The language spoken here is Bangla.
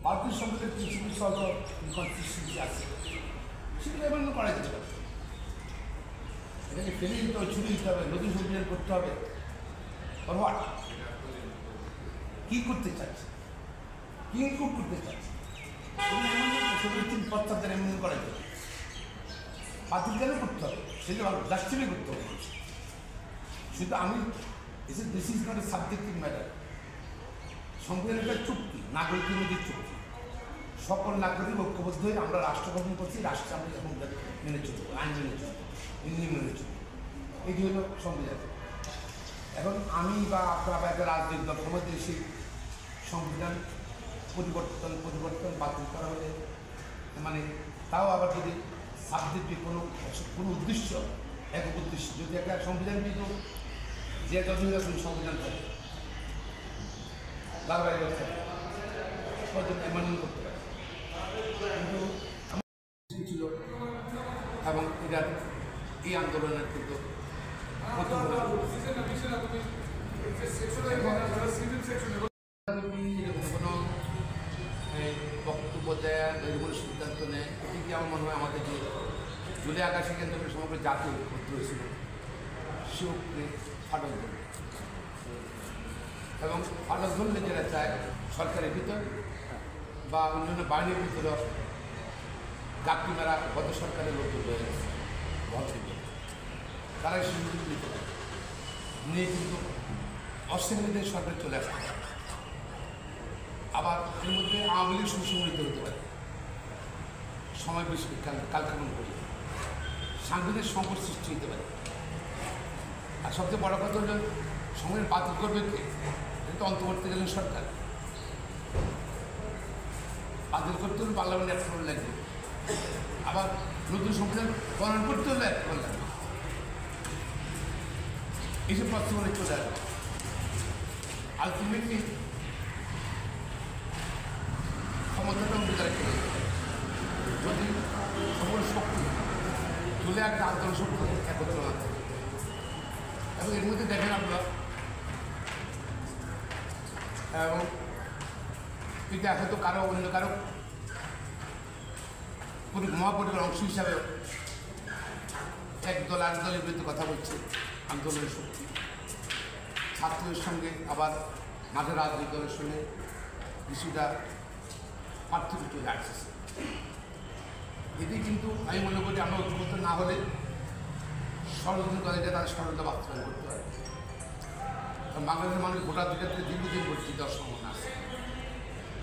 ভারতীয় সংবিধানের কিছু কিছু হয়তো ইনকনসিস্টেন্সি আছে, সেগুলো এমন করা যেতে পারে। এটাকে ফেলে দিতে হবে, ছুটে দিতে হবে, নতুন সংবিধান করতে হবে। ফরওয়ার্ড কী করতে চাচ্ছে, কী ইনক্লুড করতে চাচ্ছে, সেগুলো তিন পশ্চাৎ এমন করা যাবে। বাতিল কেন করতে হবে, সেটা জাস্টিফাই করতে হবে। শুধু আমি this is not a subjective matter. সংবিধান একটা চুক্তি, নাগরিকের মধ্যে চুক্তি। সকল নাগরিক ঐক্যবদ্ধ হয়ে আমরা রাষ্ট্র গঠন করছি, রাষ্ট্র আমরা এখন মেনে চলবো, আইন মেনে চলবো, নিয়ম মেনে চলবো। এটি হলো সংবিধান। এখন আমি বা আপনারা বা একটা রাজনৈতিক দল ক্ষমতায় সেই সংবিধান পরিবর্তন বাতিল করা হলে, মানে তাও আবার যদি সাবজেক্টে কোনো উদ্দেশ্য, একক উদ্দেশ্য, যদি একটা সংবিধান কিন্তু যে যতদিন সংবিধান থাকে বারবার থাকে অ্যামেন্ডমেন্ট করতে পারে, কিন্তু ছিল। এবং এটার এই আন্দোলনের কিন্তু কোনো বক্তব্য দেয়, কোনো সিদ্ধান্ত নেয়, এটি আমার মনে হয় আমাদের যে জুলাই আকাশে কেন্দ্র করে সমগ্র জাতীয় ঐক্যবদ্ধ হয়েছিল, সে ঐক্যে ফাটল ধরবে। এবং ফাটল ধরলে যেটা চায় সরকারের ভিতর বা অন্যান্য বাহিনীর ভিতরে গাপটি মেরা গত সরকারের লোক হয়ে গেছে, তারাই সুযোগ নিতে পারে নিয়ে কিন্তু অস্ট্রেলিয়াদের সরকার চলে আসতে পারে। আবার এর মধ্যে আওয়ামী লীগ সুসংগঠিত হতে পারে, সময় বেশি কালক্ষেপণ করি, সাংবিধানিক সংকট সৃষ্টি হতে পারে। আর সবচেয়ে বড় কথা হল সংবিধান বাতিল করবে কে? এটা অন্তর্বর্তীকালীন সরকার। বাতিল করতে হলে পার্লামেন্ট অ্যাক্ট করে লাগবে, আবার নতুন সংবিধান প্রণয়ন করতে হলে অ্যাক্ট করে লাগবে। এইসব প্রশ্নগুলো চলে আসবে। আলটিমেটলি ক্ষমতাটা অঙ্গীকার করে যদি সকল শক্তি তুলে একটা আন্দোলন শক্তি একত্র না থাকে। এবং এর মধ্যে দেখেন আপনারা, এবং এটা হয়তো কারো অন্য কারো কোনো মহাপরিবার অংশ হিসাবে এক দল আরেক দলের বিরুদ্ধে কথা বলছে, আন্দোলনের শক্তি ছাত্রদের সঙ্গে আবার মাঝে রাজনৈতিক দলের সঙ্গে কিছুটা পার্থক্য চলে আসছে। এটি কিন্তু আমি মনে করি আমরা ঐক্যবদ্ধ না হলে ষড়যন্ত্র করে তাদের ষড়যন্ত্র বাস্তবায়ন করতে পারে। বাংলাদেশের মানুষ ভোটাধিকার থেকে দীর্ঘদিন বঞ্চিত হওয়ার সম্ভাবনা আছে।